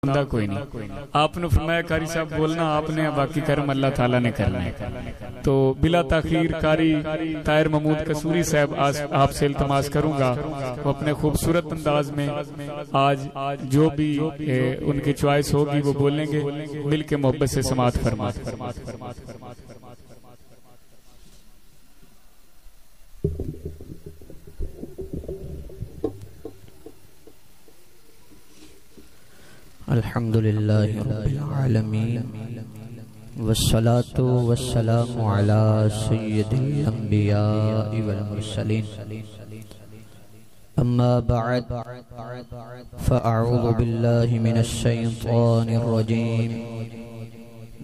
बंदा कोई नहीं। आपने फरमाया कारी साहब बोलना आपने, बाकी कर्म अल्लाह ताला ने करना है। तो बिला ताखीर कारी ताहिर महमूद कसूरी साहब आपसे इल्तमास करूंगा वो अपने खूबसूरत अंदाज में आज जो भी उनकी चॉइस होगी वो बोलेंगे, मिल के मोहब्बत से समाअत फरमा। अल्हम्दुलिल्लाहि रब्बिल आलमीन वस्सलातु वस्सलामु अला सय्यिदिल अंबियाइ वल मुरसलीन अम्मा बअद फ़अऊज़ु बिल्लाहि मिनश शैतानिर रजीम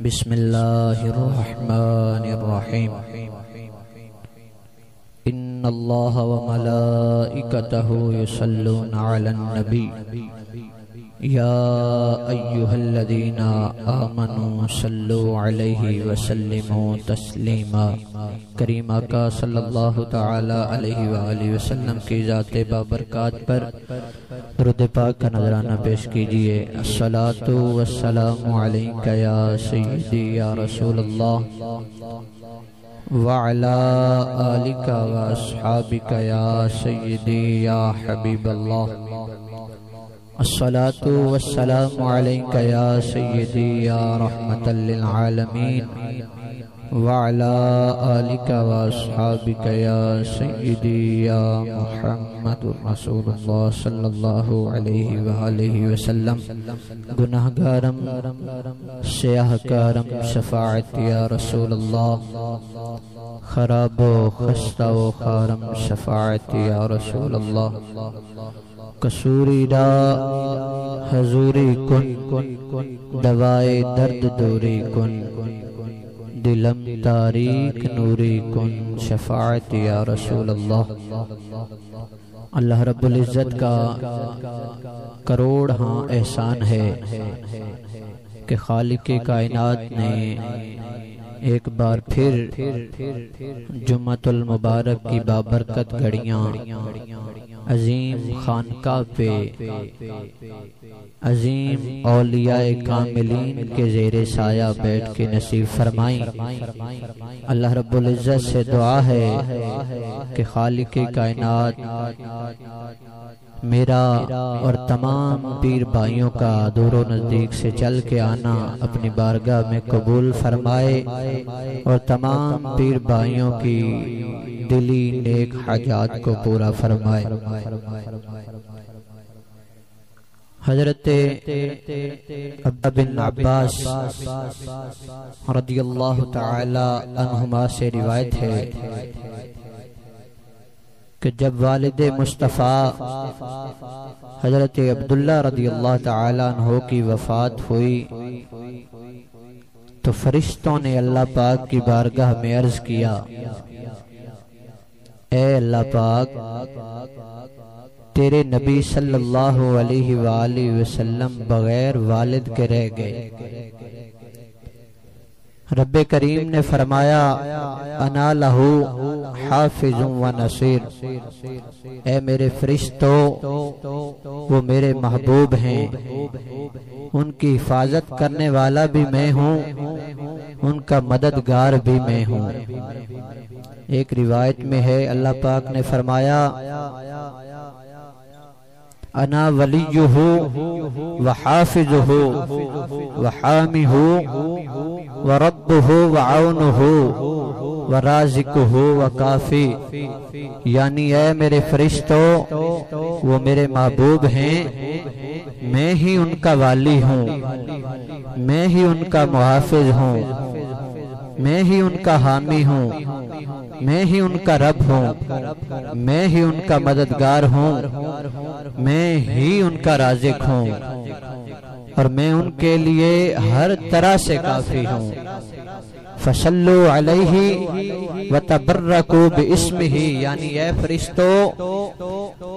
बिस्मिल्लाहिर रहमानिर रहीम इन्नल्लाह व मलाइकतहु युसल्लूना अलन नबी या अय्युहल्लज़ीना आमनू सल्लु अलैहि वसल्लिमू तस्लीमा। करीम आका सल्लल्लाहु तआला अलैहि व आलिहि वसल्लम की ज़ाते बाबरकात पर दुरूद पाक का नजराना पेश कीजिए। अस्सलातु वस्सलामु अलैका या सय्यदी या रसूलल्लाह व अला आलिका व अस्हाबिका या सय्यदी या हबीबल्लाह। अस्सलातु वस्सलामु अलैका या सय्यदी या रहमतल लिल आलमीन व अला आलिका व अस्हाबिका या सय्यदी या मुहम्मदुर रसूलुल्लाह सल्लल्लाहु अलैहि व आलिहि वसल्लम। गुनाहगारम सियाहकारम शफाअत या रसूलल्लाह खराबो खस्ताओ खारम शफाअत या रसूलल्लाह। कसूरीदा हजूरी कुन दवाए दर्द दूरी कुन दिलम तारीक नूरी कुन शफाअत या रसूल अल्लाह। अल्लाह रब्बुल इज़्ज़त का करोड़ हाँ एहसान है कि खालिक़े कायनात ने एक बार फिर जुम्मतुल मुबारक की बाबरकत घड़ियाँ अजीम खानकाह पे अजीम औलियाए कामिलीन के ज़ेरे साया बैठ के नसीब फरमाई। अल्लाह रब्बुल इज़्ज़त से दुआ है कि खालिक़े कायनात मेरा और तमाम पीर भाइयों का दूरों नज़दीक से चल के आना अपनी बारगाह में कबूल फरमाए और तमाम पीर भाइयों की दिली नेक हाजात को पूरा फरमाए। हज़रत अब्दुल्लाह बिन अब्बास रदियल्लाहु ताला अन्हुमा से रिवायत है कि जब वालिदे मुस्तफ़ा हज़रत अब्दुल्लाह रदियल्लाहु ताला अन्हु की वफ़ात हुई तो फरिश्तों ने अल्लाह पाक की बारगाह में अर्ज़ किया, ए अल्लाह पाक तेरे नबी सल्लल्लाहु अलैहि वसल्लम बगैर वालिद के रह गए। रब्बे करीम ने फरमाया अना लहू हाफिजुं व नसीर, ए मेरे फरिश्तों वो मेरे महबूब हैं, उनकी हिफाजत करने वाला भी मैं हूँ, उनका मददगार भी मैं हूँ। एक रिवायत में है अल्लाह पाक ने फरमाया अना वलियुहु व हाफिजुहु व हामिहु व रब्बुहु व औनुहु व राज़िकुहु व काफी, यानी ऐ मेरे फरिश्तों वो मेरे महबूब हैं, मैं ही उनका वाली हूँ, मैं ही उनका मुहाफिज हूँ, मैं ही उनका हामी हूँ, मैं ही उनका रब हूँ, मैं ही उनका मददगार हूँ, मैं ही उनका राज़िक हूँ और मैं उनके लिए हर तरह से काफी हूँ। फसल्लु अलैहि व तबर्रकू बिस्मिही, यानी ऐ फरिश्तों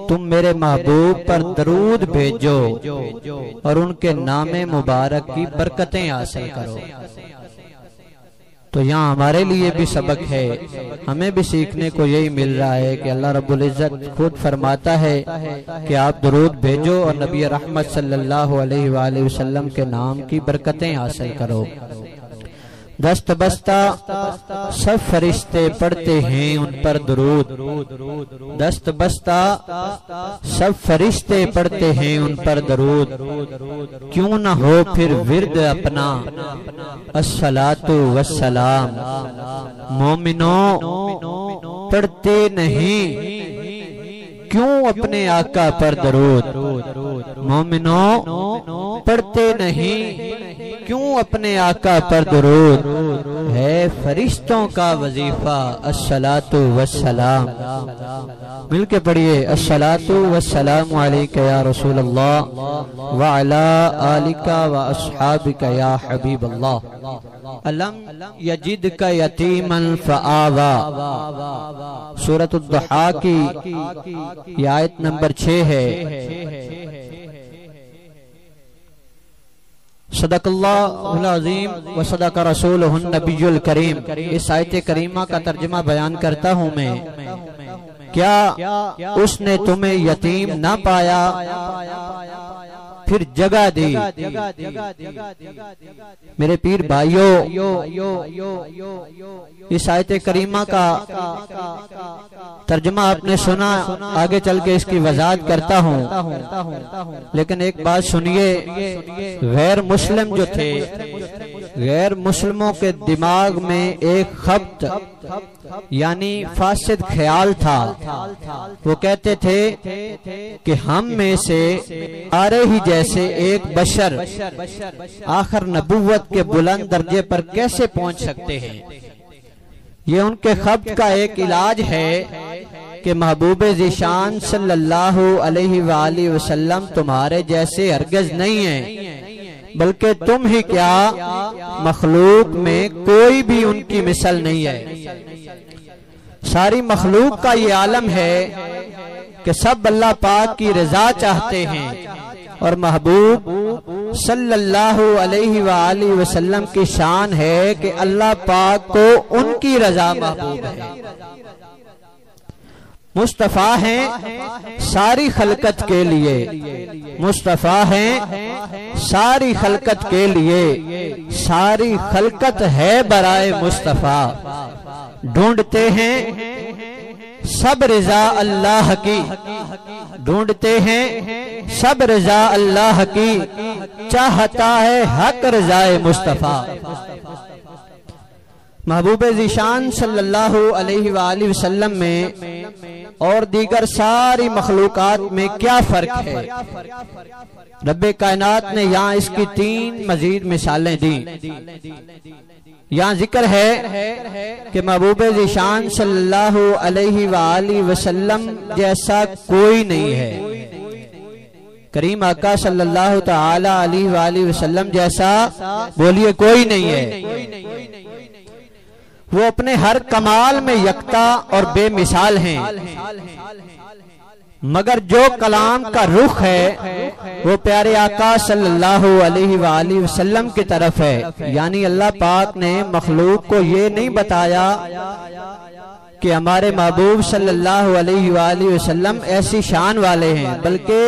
तुम मेरे महबूब पर दरूद भेजो और उनके नामे मुबारक की बरकतें हासिल करो। तो यहाँ हमारे लिए भी सबक है, हमें भी सीखने को यही मिल रहा है कि अल्लाह रब्बुल इज्जत खुद फरमाता है कि आप दुरूद भेजो और नबी रहमत सल्लल्लाहु अलैहि वसल्लम के नाम की बरकतें हासिल करो। दस्त बस्ता सब फरिश्ते पढ़ते हैं उन पर दुरूद, दस्त बस्ता सब फरिश्ते पढ़ते हैं उन पर दुरूद, क्यों न हो फिर विर्द अपना अस्सलातु वस्सलाम। मोमिनों पढ़ते नहीं क्यों अपने आका पर दरूद, मोमिनों पढ़ते नहीं क्यों अपने आका पर दरूद, है फरिश्तों का वजीफा अस्सलातु वस्सलाम। मिलके पढ़िए अस्सलातु वस्सलामु अलैका या रसूल अल्लाह व अला आलिका व अस्हाबिका या हबीब अल्लाह। अलम यजिदका यतीमन फआवा, सूरत दुहा की आयत नंबर 6 है। सदक़ल्लाहुल अज़ीम व सदक़ रसूलुहुन नबियुल करीम। इस आयत करीमा का तर्जुमा बयान करता हूँ मैं। क्या उसने तुम्हें यतीम न पाया फिर जगह दी। मेरे पीर भाइयों, इस आयत करीमा का तर्जुमा आपने सुना, आगे चल के इसकी वजाहत करता हूँ। लेकिन एक बात सुनिए, गैर मुस्लिम जो थे, गैर मुस्लिमों के दिमाग में एक खब्त यानी फासिद ख्याल था। वो कहते थे कि हम में से आरे ही जैसे एक बशर आखिर नबुव्वत के बुलंद दर्जे पर कैसे पहुंच सकते हैं। ये उनके खब्त का एक इलाज है कि महबूब ज़ीशान सल्लल्लाहु अलैहि वसल्लम तुम्हारे जैसे हरगिज़ नहीं है, बल्कि तुम ही क्या मखलूक में कोई भी उनकी मिसल नहीं है। सारी मखलूक का ये आलम है कि सब अल्लाह पाक की रजा चाहते हैं और महबूब सल्लल्लाहु अलैहि वसल्लम की शान है कि अल्लाह पाक को उनकी रजा महबूब है। मुस्तफ़ा हैं सारी खलकत के लिए, मुस्तफ़ा हैं सारी खलकत के लिए, सारी खलकत है बराए मुस्तफ़ा। ढूंढते हैं सब रजा अल्लाह की, ढूंढते हैं सब रजा अल्लाह की, चाहता है हक रजाए मुस्तफ़ा। महबूब ज़ीशान सल्लल्लाहु अलैहि वसल्लम में और दीगर सारी मखलूकात में क्या फर्क है। रब्बे कायनात ने यहाँ इसकी 3 मजीद मिसालें दी। यहाँ जिक्र है कि महबूब ज़ीशान सल्लल्लाहु अलैहि वसल्लम जैसा कोई नहीं है। करीम आका सल्लल्लाहु ताला अलैहि वसल्लम जैसा बोलिए कोई नहीं है। वो अपने हर कमाल में यकता और बेमिसाल हैं, मगर जो कलाम का रुख है वो प्यारे आका सल्लल्लाहु अलैहि वसल्लम की तरफ है। यानी अल्लाह पाक ने मखलूक को ये नहीं बताया कि हमारे महबूब सल्लल्लाहु अलैहि वसल्लम ऐसी शान वाले हैं, बल्कि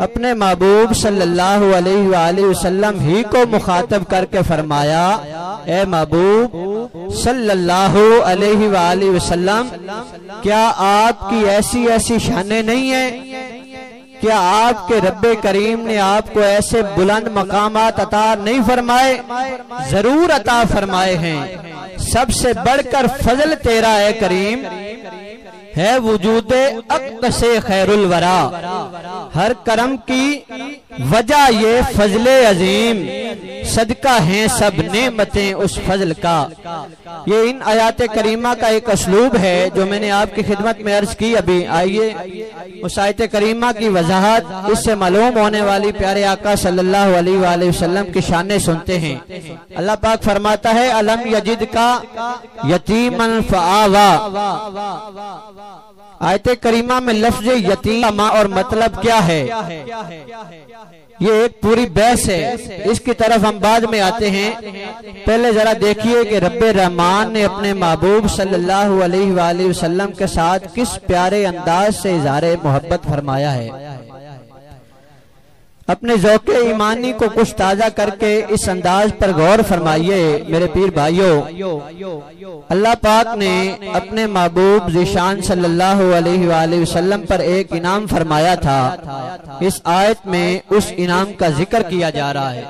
अपने महबूब सल्लल्लाहु अलैहि वसल्लम ही को मुखातब करके फरमाया, ए महबूब सल्लल्लाहु अलैहि वसल्लम, क्या आपकी ऐसी ऐसी शानें नहीं है? क्या आपके रब्बे करीम ने आपको ऐसे बुलंद मकामात अता नहीं फरमाए? जरूर अता फरमाए हैं। सबसे बढ़कर फजल तेरा है करीम, है वजूदे अक़से खैरुल वरा। हर करम की वजह ये फजले अजीम, सदका हैं सब नेमतें उस फजल का। ये इन आयात करीमा का एक असलूब है जो मैंने आपकी खिदमत में अर्ज की अभी। आइए उस आयत करीमा की वजाहत, इससे मालूम होने वाली प्यारे आका सल्लल्लाहु अलैहि वसल्लम की शानें सुनते हैं। अल्लाह पाक फरमाता है, अलम यजिद का यतीमन फआवा। आयत करीमा में लफ्ज यतीम और मतलब क्या है? ये एक पूरी बहस है, इसकी तरफ हम बाद में आते हैं। पहले जरा देखिए कि रब्बे रहमान ने अपने महबूब सल्लल्लाहु अलैहि वसल्लम के साथ किस प्यारे अंदाज से इज़हार मोहब्बत फरमाया है। अपने ज़ौक़े ईमानी को कुछ ताज़ा करके इस अंदाज पर गौर फरमाइए मेरे पीर भाइयों। अल्लाह पाक ने अपने महबूब ज़िशान सल्लल्लाहु अलैहि वसल्लम पर एक इनाम फरमाया था। इस आयत में उस इनाम का जिक्र किया जा रहा है।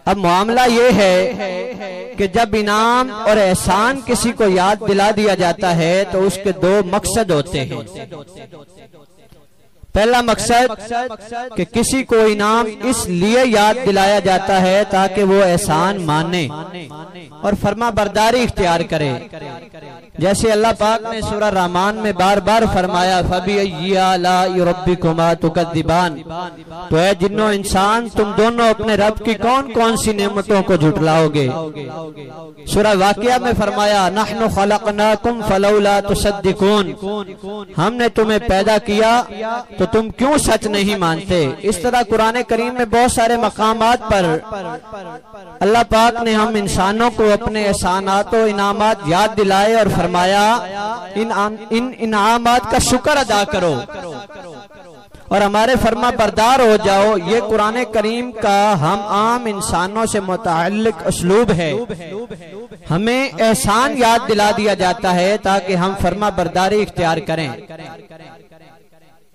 अब मामला ये है कि जब इनाम और एहसान किसी को याद दिला दिया जाता है तो उसके दो मकसद होते हैं। पहला मकसद कि किसी को इनाम इसलिए याद दिलाया जाता है ताकि वो एहसान माने और फर्मा बरदारी इख्तियार करे। जैसे अल्लाह पाक ने सूरह रहमान में बार बार फरमाया, फबी आलाइ रब्बिकुमा तुकद्दिबान, तो है जिन्नो इंसान तुम दोनों अपने रब की कौन कौन सी नेमतों को झुटलाओगे। सूरह वाक़िया में फरमाया, नहनु खलकनाकुम फलौला तुसद्दिकून, हमने तुम्हें पैदा किया तो तुम क्यों सच नहीं मानते। इस तरह कुरान करीम में बहुत सारे मकामात पर अल्लाह पाक ने हम इंसानों को अपने एहसानात और इनामात याद दिलाए और फरमाया इन इनामात का शुक्र अदा करो और हमारे फर्मा बरदार हो जाओ। ये कुरान करीम का हम आम इंसानों से मुताल्लिक उसलूब है। हमें एहसान याद दिला दिया जाता है ताकि हम फर्मा बरदारी इख्तियार करें।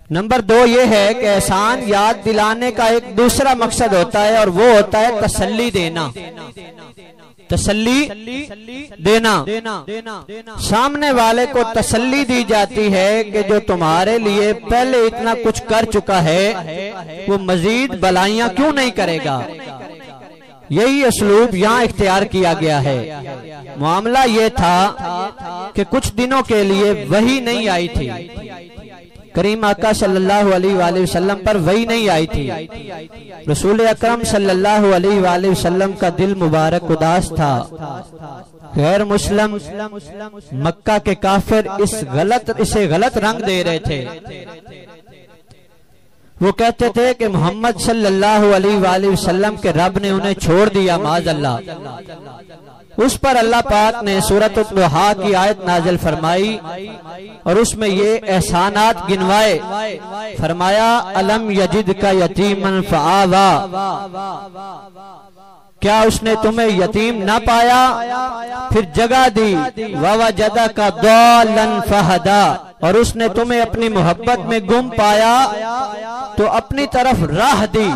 नंबर 2 ये है कि एहसान याद दिलाने का एक दूसरा मकसद होता है और वो होता है तसल्ली देना। तसल्ली देना, सामने वाले को तसल्ली दी जाती है कि जो तुम्हारे लिए पहले इतना कुछ कर चुका है वो मजीद भलाइयां क्यों नहीं करेगा। यही असलूब यहाँ इख्तियार किया गया है। मामला ये था कि कुछ दिनों के लिए वही नहीं आई थी, करीम आका सल्लल्लाहु अलैहि वसल्लम पर वही नहीं आई थी। रसूल अकरम सल्लल्लाहु अलैहि वसल्लम का दिल मुबारक उदास था। गैर मुस्लिम मक्का के काफिर इसे गलत रंग दे रहे थे। वो कहते थे कि मोहम्मद सल्लल्लाहु अलैहि वसल्लम के रब ने उन्हें छोड़ दिया, माज़अल्लाह। उस पर अल्लाह पाक ने सूरत दुहा की आयत नाजिल फरमाई और उसमें ये एहसानात गिनवाए। फरमाया, अलम यजिद का यतीमन फआवा, क्या उसने तुम्हें यतीम ना पाया फिर जगह दी। ववजदा का दालन फहदा, और उसने तुम्हें अपनी मोहब्बत में गुम पाया तो अपनी तरफ राह दी।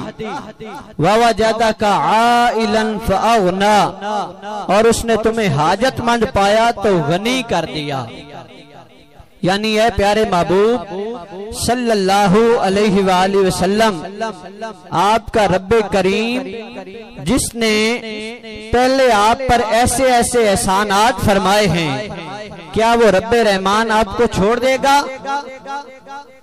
ववजदा का आइलन फअगना, और उसने तुम्हें हाजतमंद पाया तो गनी कर दिया। यानी है प्यारे महबूब सल्लल्लाहु अलैहि वसल्लम, आपका रब्बे करीम जिसने पहले आप पर ऐसे ऐसे एहसानात फरमाए हैं, क्या वो रब्बे रहमान आपको छोड़ देगा,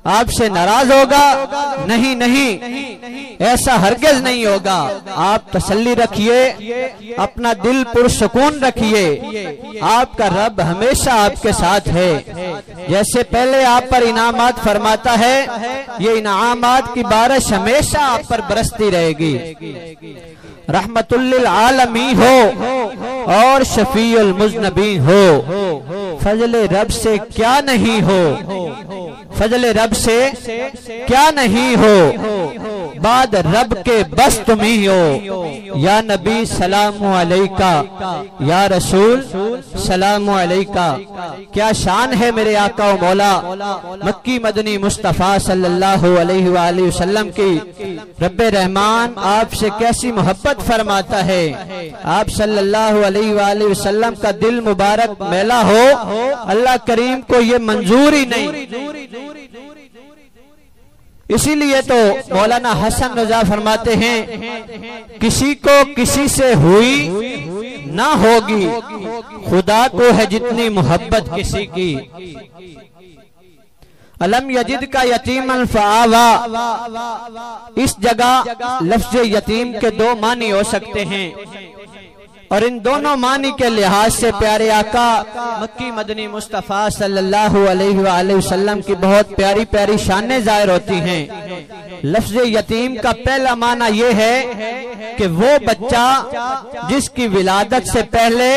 आपसे नाराज होगा? नहीं नहीं, ऐसा हरगिज नहीं होगा। आप तसल्ली रखिए, अपना दिल पुरसुकून रखिए, आपका रब हमेशा आपके साथ है। जैसे पहले आप पर इनामात फरमाता है, ये इनामात की बारिश हमेशा आप पर बरसती रहेगी। रहमतुल्लिल आलमी हो और शफीउल मुज़नबी हो, फजले रब से क्या नहीं हो, फजले रब से क्या नहीं हो, बाद रब के बस तुम ही हो। या नबी सलामु अलैका, या रसूल सलामु अलैका। क्या शान है मेरे आका व मौला मक्की मदनी मुस्तफ़ा सल्लल्लाहु अलैहि वसल्लम की। रब्बे रहमान आपसे कैसी मोहब्बत फरमाता है। आप सल्लल्लाहु अलैहि वसल्लम का दिल मुबारक मैला हो, अल्लाह करीम को ये मंजूर ही नहीं। इसीलिए तो मौलाना हसन रजा फरमाते हैं, किसी को किसी से हुई ना होगी, खुदा को है जितनी मोहब्बत किसी की। अलम यजिद का यतीमन फआवा, इस जगह लफ्ज़ यतीम के 2 मानी हो सकते हैं और इन दोनों मानी के लिहाज से प्यारे आका मक्की मदनी मुस्तफ़ा सल्लल्लाहु अलैहि वसल्लम की बहुत प्यारी प्यारी शानें ज़ाहिर होती हैं। लफ्ज यतीम का पहला माना यह है कि वो बच्चा जिसकी विलादत से पहले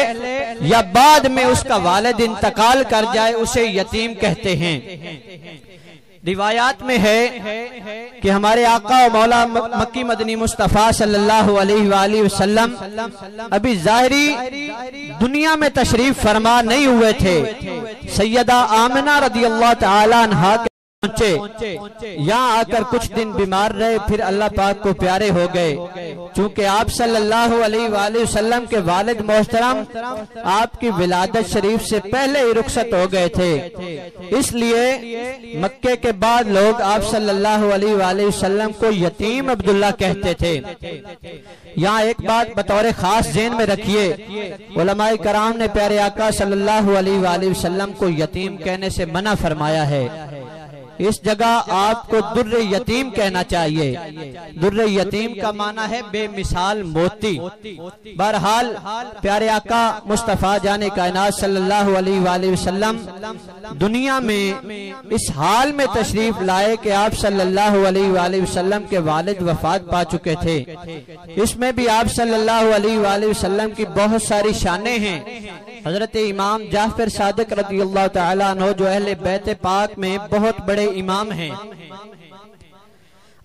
या बाद में उसका वालिद इंतकाल कर जाए उसे यतीम कहते हैं। रिवायात में है कि हमारे आका और मौला मक्की मदनी मुस्तफ़ा सल्लल्लाहु अलैहि वसल्लम अभी ज़ाहिरी दुनिया में तशरीफ फरमा नहीं हुए थे। सैयदा आमिना रदियल्लाहु ताला अन्हा पहुंचे, यहाँ आकर कुछ दिन बीमार रहे, फिर अल्लाह पाक को प्यारे हो गए। चूंकि आप सल्लल्लाहु अलैहि वसल्लम के वालिद मोहतरम आपकी विलादत शरीफ से पहले ही रुखसत हो गए थे, इसलिए मक्के के बाद लोग आप सल्लल्लाहु अलैहि वसल्लम को यतीम अब्दुल्ला कहते थे। यहाँ एक बात बतौर खास ज़हन में रखिए, उलमाए कराम ने प्यारे आका सल्लल्लाहु अलैहि वसल्लम को यतीम कहने से मना फरमाया है। इस जगह आपको दुर्र यतीम कहना चाहिए। दुर्र यतीम का माना है बेमिसाल मोती। बहरहाल प्यारे आका मुस्तफ़ा जाने कायनात सल्लल्लाहु अलैहि वसल्लम दुनिया में इस हाल में तशरीफ लाए कि आप सल्लल्लाहु अलैहि वसल्लम के वालिद वफात पा चुके थे। इसमें भी आप सल्लल्लाहु अलैहि वसल्लम की बहुत सारी शानें हैं। हजरत इमाम जाफर सादिक रज़ियल्लाहु ताला अन्हु जो अहले बैत पाक में बहुत बड़े इमाम हैं,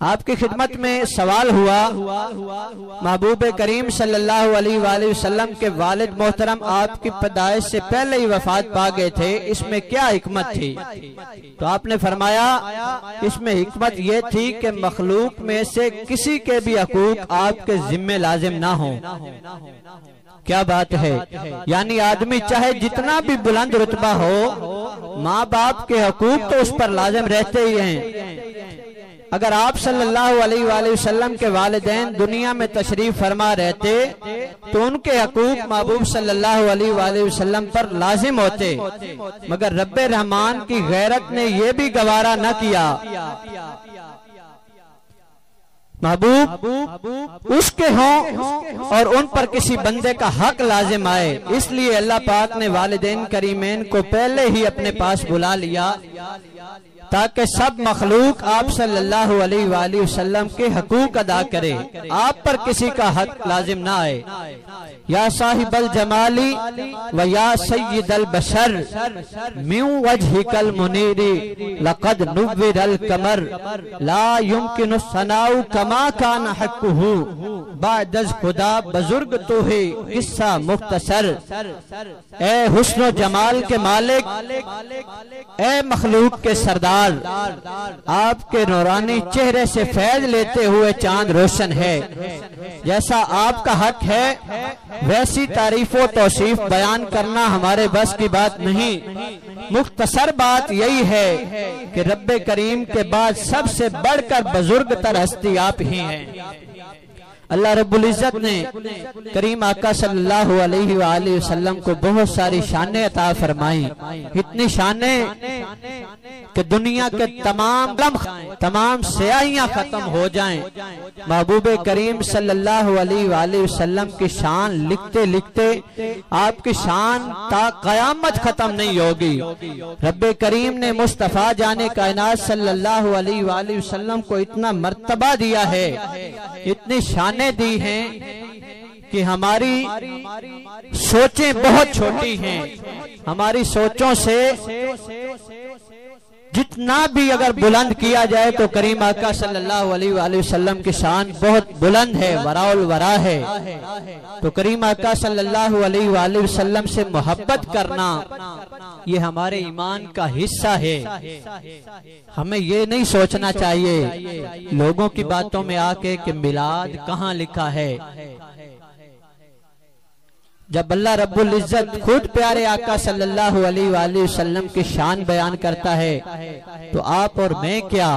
आपकी खिदमत में सवाल हुआ, महबूब करीम सल्लल्लाहु अलैहि वसल्लम के वालिद मोहतरम आपकी पैदाइश से पहले ही वफात पा गए थे, इसमें क्या हिकमत थी? तो आपने फरमाया इसमें हिकमत यह थी कि मखलूक में से किसी के भी हकूक आपके जिम्मे लाजिम ना हो। क्या बात है, यानी आदमी चाहे जितना भी बुलंद रुतबा हो, माँ बाप के हकूक तो उस पर लाजिम रहते ही हैं। अगर आप सल्लल्लाहु अलैहि वसल्लम के वालिदैन दुनिया में तशरीफ फरमा रहते तो उनके हकूक महबूब सल्लल्लाहु अलैहि वसल्लम पर लाजिम होते, मगर रब्बे रहमान की गैरत ने यह भी गवारा न किया महबूब उसके हों और उन पर किसी बंदे का हक लाजिम आए। इसलिए अल्लाह पाक ने वालिदैन करीमैन को पहले ही अपने पास बुला लिया ताकि सब मखलूक आप सल्लल्लाहु अलैहि वसल्लम के हकूक अदा करे, आप पर किसी का हक लाजिम ना आए। या साहिबल जमाली व या सय्यदल बशर मिन वजहिकल मुनीरी लक़द नुव्विरल कमर ला युमकिनु सनाउ कमा कान हक़्क़ुहु बादज खुदा बुजुर्ग तो है किस्सा मुख्तसर। ए हुस्न जमाल के मालिक, ए मखलूक के सरदार, आपके नूरानी चेहरे से फैज लेते हुए चांद रोशन है। जैसा आपका हक है वैसी तारीफो तौसीफ बयान करना हमारे बस की बात नहीं। मुख्तसर बात यही है कि रब्बे करीम के बाद सबसे बढ़कर बुजुर्ग तर हस्ती आप ही हैं। अल्लाह रब्बुल इज्जत ने करीम आका सल्लल्लाहु अलैहि वसल्लम को बहुत सारी शानें अता फरमाई, इतनी शानें कि दुनिया के तमाम स्याहियां खत्म हो जाएं। महबूब करीम सल्लल्लाहु अलैहि वसल्लम की शान लिखते लिखते आपकी शान ता कयामत खत्म नहीं होगी। रब्बे करीम ने मुस्तफ़ा जाने कायनात सल्लल्लाहु अलैहि वसल्लम को इतना मर्तबा दिया है, इतनी शानें दी हैं कि हमारी सोचें बहुत छोटी हैं। हमारी सोचों से जितना भी अगर बुलंद किया जाए तो करीम आका सल्लल्लाहु अलैहि वसल्लम की शान बहुत बुलंद है, वराउल वरा है। तो करीम आका सल्लल्लाहु अलैहि वसल्लम से मोहब्बत करना ये हमारे ईमान का हिस्सा है। हमें ये नहीं सोचना चाहिए लोगों की बातों में आके कि मिलाद कहाँ लिखा है। जब अल्लाह रब्बुल इज्जत खुद प्यारे आका सल्लल्लाहु अलैहि वसल्लम की शान बयान करता है तो आप और मैं क्या,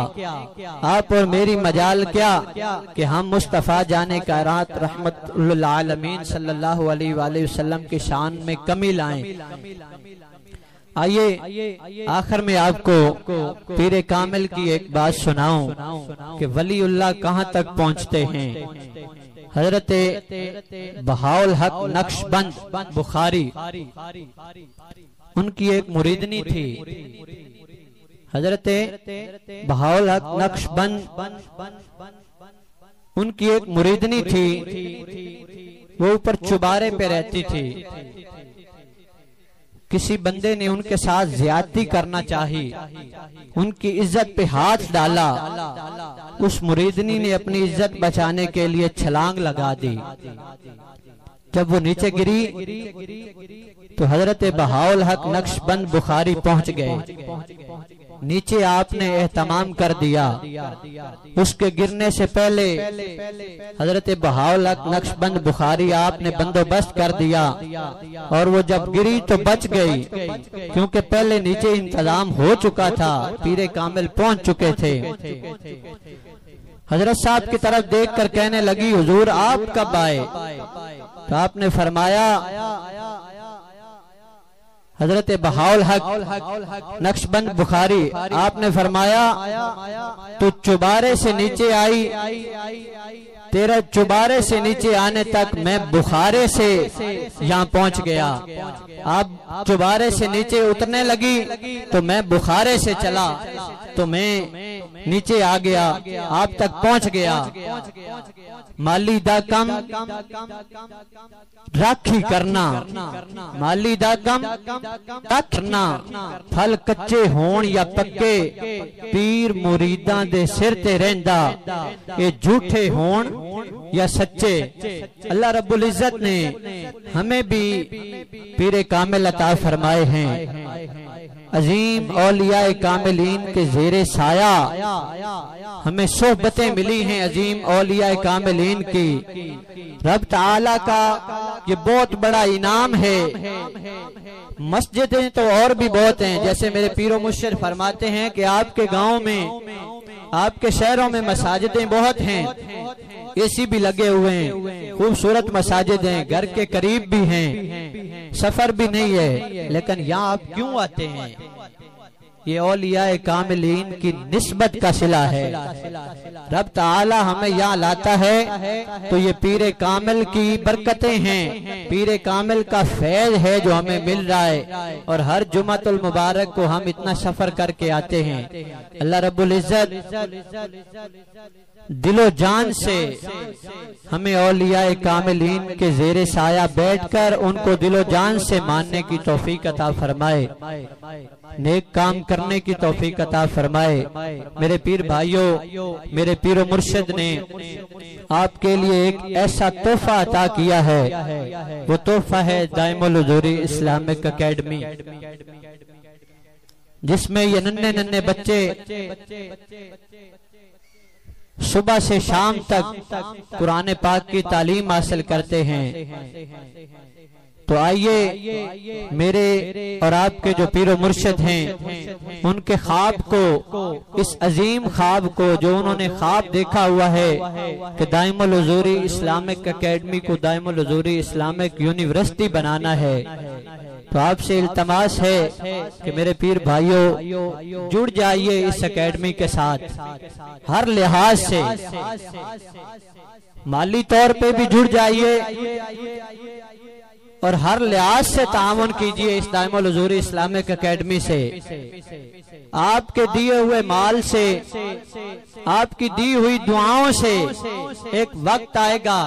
आप और मेरी मजाल क्या कि हम मुस्तफ़ा जाने कायनात रहमतुल आलमीन सल्लल्लाहु अलैहि वसल्लम की शान में कमी लाएं। आइए आखिर में आपको पीरे कामिल की एक बात सुनाऊं कि वलीउल्लाह कहाँ तक पहुँचते हैं। हजरत बहाउल हक नक्शबंद बुखारी उनकी एक मुरीदनी थी। हजरत बहाउल हक नक्शबंद उनकी एक मुरीदनी थी, वो ऊपर चुबारे पे रहती थी। किसी बंदे ने उनके साथ ज्यादती करना चाही, उनकी इज्जत पे हाथ डाला। उस मुरीदनी ने अपनी इज्जत बचाने के लिए छलांग लगा दी। जब वो नीचे गिरी तो हजरत बहाउल हक नक्शबंद बुखारी पहुंच गए। नीचे आपने एहतमाम कर दिया। उसके गिरने से पहले हजरत बहाउल हक नक्शबंद बुखारी आपने बंदोबस्त कर दिया, और वो जब गिरी तो बच गई, क्योंकि पहले नीचे इंतजाम हो चुका था, पीरे कामिल पहुंच चुके थे। हजरत साहब की तरफ देखकर कहने लगी, हुजूर आप कब आए? तो आपने फरमाया, हजरत बहाउल हक नक्शबंद बुखारी, आपने फरमाया तू चुबारे से नीचे आई, तेरा चुबारे से नीचे आने तक मैं बुखारे से यहाँ पहुंच गया। अब चुबारे से नीचे उतरने लगी तो मैं बुखारे से चला, तो मैं नीचे आ गया, आप तक पहुंच गया। माली दा कम राखी करना, माली दा कम रखना, फल कच्चे होण या पक्के, पीर मुरीदां दे सिर ते रहिंदा, ये झूठे होण या सच्चे। अल्लाह रब्बुल इज्जत ने हमें भी पीरे कामिल अता फरमाए हैं। अजीम औलियाए कामिलीन के ज़ेरे साया हमें सोहबतें मिली हैं अजीम औलियाए कामिलीन की। रब ताला का ये बहुत बड़ा इनाम है। मस्जिदें तो और भी बहुत हैं, जैसे मेरे पीरो मुर्शिद फरमाते हैं कि आपके गांव में, आपके शहरों में मसाजिदें बहुत हैं, एसी भी लगे हुए हैं, खूबसूरत मसाजिद हैं, घर के करीब भी हैं, सफर भी नहीं है, लेकिन यहाँ आप क्यों आते हैं? ये औलियाए कामिलीन की निस्बत का सिला है। रब ताला हमें यहाँ लाता है तो ये पीरे कामिल की बरकतें हैं, पीरे कामिल का फैज है जो हमें मिल रहा है। और हर जुमातुल मुबारक को हम इतना सफर करके आते हैं। अल्लाह रब्बुल इज्जत दिलो जान से हमें औलियाए कामिलीन के ज़ेरे साया बैठकर उनको दिलो जान से मानने की तौफीक अता फरमाए, नेक काम करने की तौफीक अता फरमाए। मेरे पीर भाइयों, मेरे पीरो मुर्शिद ने आपके लिए एक ऐसा तोहफा अता किया है, वो तोहफा है दाइमुल हुजूरी इस्लामिक अकेडमी, जिसमें ये नन्हे नन्हे बच्चे सुबह से शाम तक कुरान पाक की तालीम हासिल करते हैं। तो आइए मेरे और आपके जो पीरो मुर्शिद हैं, उनके ख्वाब को, इस अजीम ख्वाब को जो उन्होंने ख्वाब देखा हुआ है कि दाइमुल हुजूरी इस्लामिक अकेडमी को दाइमुल हुजूरी इस्लामिक यूनिवर्सिटी बनाना है, तो आपसे इल्तमास है कि मेरे पीर भाइयों जुड़ जाइए इस अकेडमी के साथ। हर लिहाज से माली तौर पे भी जुड़ जाइए और हर लिहाज से तामुन कीजिए इस दाइमुल हुजूरी इस्लामिक अकेडमी से। आपके दिए हुए माल से, आपकी दी हुई दुआओं से एक वक्त आएगा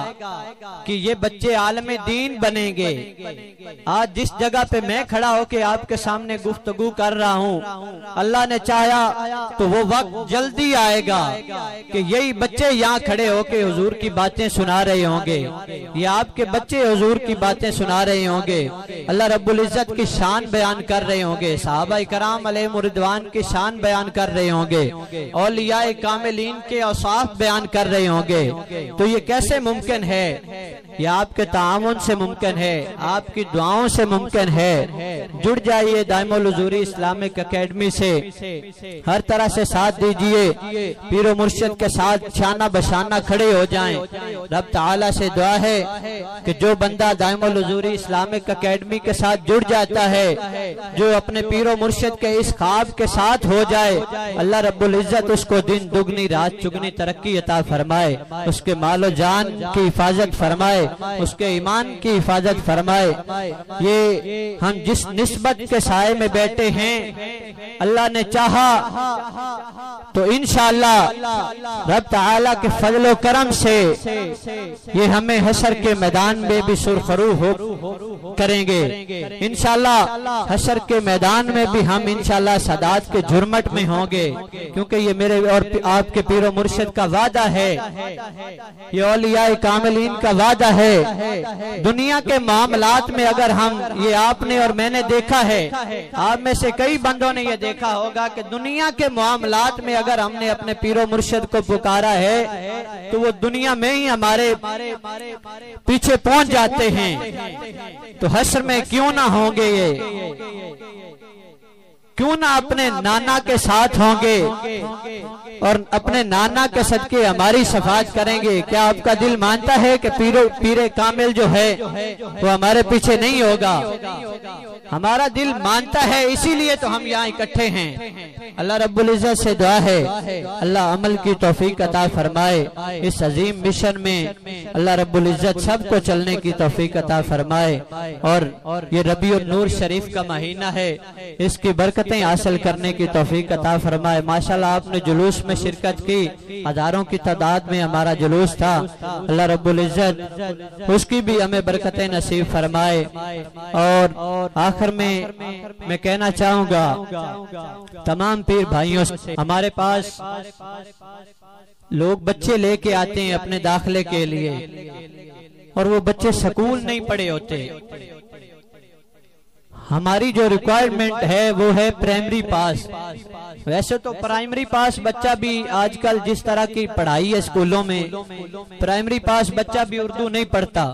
कि ये बच्चे आलमे दीन बनेंगे। आज जिस जगह पे मैं खड़ा होके आपके सामने गुफ्तगू कर रहा हूँ, अल्लाह ने चाहा तो वो वक्त जल्दी आएगा कि यही बच्चे यहाँ खड़े होके हुजूर की बातें सुना रहे होंगे, ये आपके बच्चे हुजूर की बातें सुना रहे होंगे, अल्लाह रब्बुल इज्जत की शान बयान कर रहे होंगे, सहाबा कराम अलैहिम रिदवान की शान बयान कर रहे होंगे, औलियाए कामिलीन के औसाफ बयान कर रहे होंगे। तो ये कैसे मुमकिन है? ये आपके तामुन से मुमकिन है, आपकी दुआओं से मुमकिन है। जुड़ जाइए दाइमुल हुजूरी इस्लामिक अकेडमी से, हर तरह से साथ दीजिए, पीरो मुर्शिद के साथ शाना बशाना खड़े हो जाएं। रब ताला से दुआ है कि जो बंदा दाइमुल हुजूरी इस्लामिक अकेडमी के साथ जुड़ जाता है, जो अपने पीरो मुर्शिद के इस ख्वाब के साथ हो जाए, अल्लाह रब्बुल इज्जत उसको दिन दुगनी रात चुगनी तरक्की अता फरमाए, उसके मालो जान की हिफाजत फरमाए, उसके ईमान की हिफाजत फरमाए। ये हम जिस निस्बत के साए में बैठे हैं, अल्लाह ने चाहा तो इंशाअल्लाह रब ताला के फजल करम से ये हमें हशर के मैदान में भी सुरखरू हो करेंगे। इंशाअल्लाह हशर के मैदान में भी हम इंशाअल्लाह सदात के जुर्मट में होंगे, क्योंकि ये मेरे और आपके पीरो मुर्शिद का वादा है, ये औलियाए कामिलीन का वादा है। दुनिया के मामलात में अगर हम, ये आपने और मैंने देखा है, आप में से कई बंदों ने ये देखा होगा कि दुनिया के मामलात में अगर हमने अपने पीरो मुर्शिद को पुकारा है तो वो दुनिया में ही हमारे पीछे पहुंच जाते हैं। तो हश्र में क्यों ना होंगे ये, क्यों ना अपने नाना के साथ होंगे और अपने नाना के सदके हमारी शफाअत करेंगे। क्या आपका दिल मानता है कि पीरे कामिल जो है वो हमारे पीछे नहीं होगा? हमारा दिल मानता है, इसीलिए तो हम यहाँ इकट्ठे हैं। अल्लाह रब्बुल इज्जत से दुआ है अल्लाह अमल की तौफीक अता फरमाए। इस अजीम मिशन में अल्लाह रब्बुल इज्जत सबको चलने की तौफीक अता फरमाए। और ये रबीउन नूर शरीफ का महीना है, इसकी बरकतें हासिल करने की तौफीक अता फरमाए। माशाल्लाह आपने जुलूस में शिरकत की, हजारों की तादाद में हमारा जुलूस था। अल्लाह रब्बुल इज्जत उसकी भी हमें बरकतें नसीब फरमाए। और आखिर में मैं कहना चाहूंगा तमाम पीर भाइयों से, हमारे पास लोग बच्चे लेके आते हैं अपने दाखिले के लिए और वो बच्चे स्कूल नहीं पढ़े होते। हमारी जो रिक्वायरमेंट है वो है प्राइमरी पास। वैसे तो प्राइमरी पास बच्चा भी आजकल जिस तरह की पढ़ाई है स्कूलों में, प्राइमरी पास बच्चा भी उर्दू नहीं पढ़ता,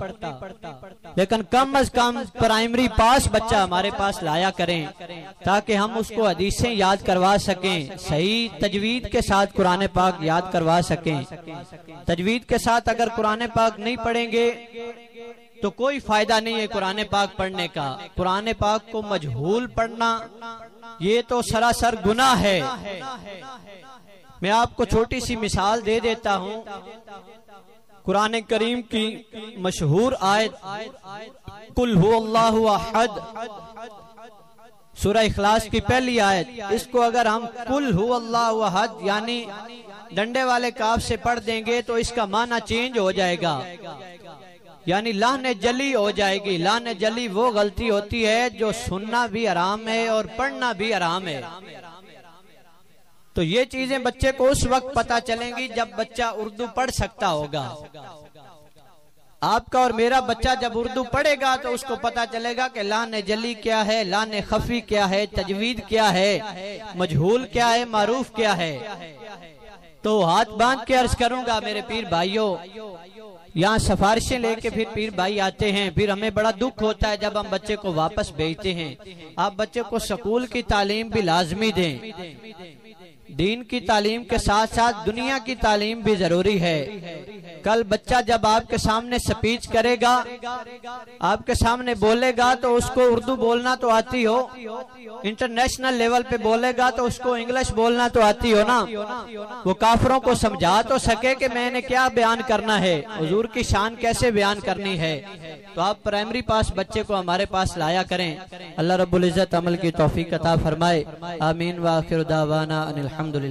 लेकिन कम अज कम प्राइमरी पास बच्चा हमारे पास लाया करें ताकि हम उसको हदीसें याद करवा सकें, सही तजवीद के साथ कुरान पाक याद करवा सकें। तजवीद के साथ अगर कुरान पाक नहीं पढ़ेंगे तो कोई फायदा नहीं है कुरान पाक पढ़ने का। कुरान पाक को मजहूल पढ़ना ये तो सरासर गुनाह है। मैं आपको छोटी सी मिसाल दे देता हूँ। कुरान करीम की मशहूर आयत कुल हुवल्लाहु अहद, सूरह इखलास की पहली आयत, इसको अगर हम कुल हुवल्लाहु अहद यानी डंडे वाले काफ से पढ़ देंगे तो इसका माना चेंज हो जाएगा, यानी लाने जली हो जाएगी। लाने जली वो गलती होती है जो सुनना भी हराम है और पढ़ना भी हराम है। तो ये चीजें बच्चे को उस वक्त पता चलेंगी जब बच्चा उर्दू पढ़ सकता होगा। आपका और मेरा बच्चा जब उर्दू पढ़ेगा तो उसको पता चलेगा कि लाने जली क्या है, लाने खफी क्या है, तजवीद क्या है, मजहूल क्या है, मारूफ क्या है। तो हाथ बांध के अर्ज करूंगा मेरे पीर भाइयों, यहाँ सिफारिशें लेके फिर पीर भाई आते हैं, फिर हमें बड़ा दुख होता है जब हम बच्चे को वापस भेजते हैं। आप बच्चे को स्कूल की तालीम भी लाजमी दें। दीन की तालीम के साथ साथ दुनिया की तालीम भी जरूरी है। कल बच्चा जब आपके सामने स्पीच करेगा, आपके सामने बोलेगा तो उसको उर्दू बोलना तो आती हो, इंटरनेशनल लेवल पे बोलेगा तो उसको इंग्लिश बोलना तो आती हो ना। वो काफरों को समझा तो सके कि मैंने क्या बयान करना है, हुजूर की शान कैसे बयान करनी है। तो आप प्राइमरी पास बच्चे को हमारे पास लाया करें। अल्लाह रब्बुल इज्जत अमल की तौफीक अता फरमाए। आमीन व आखिर दावाना अनिल हम्दुलिल्लाह।